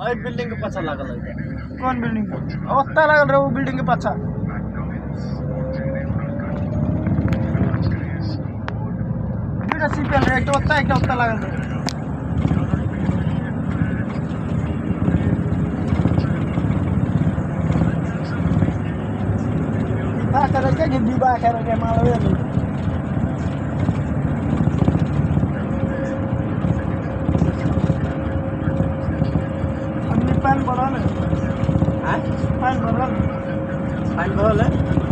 ओए बिल्डिंग के पाछा लागल है। कौन बिल्डिंग ओत्ता लागल रे वो बिल्डिंग के पाछा दुटा सीपीएल रे एक ओत्ता लागल रे करे के विवाह करे के मालवे नहीं हमने पान भरल है हैं पान भरल पानी भरल है।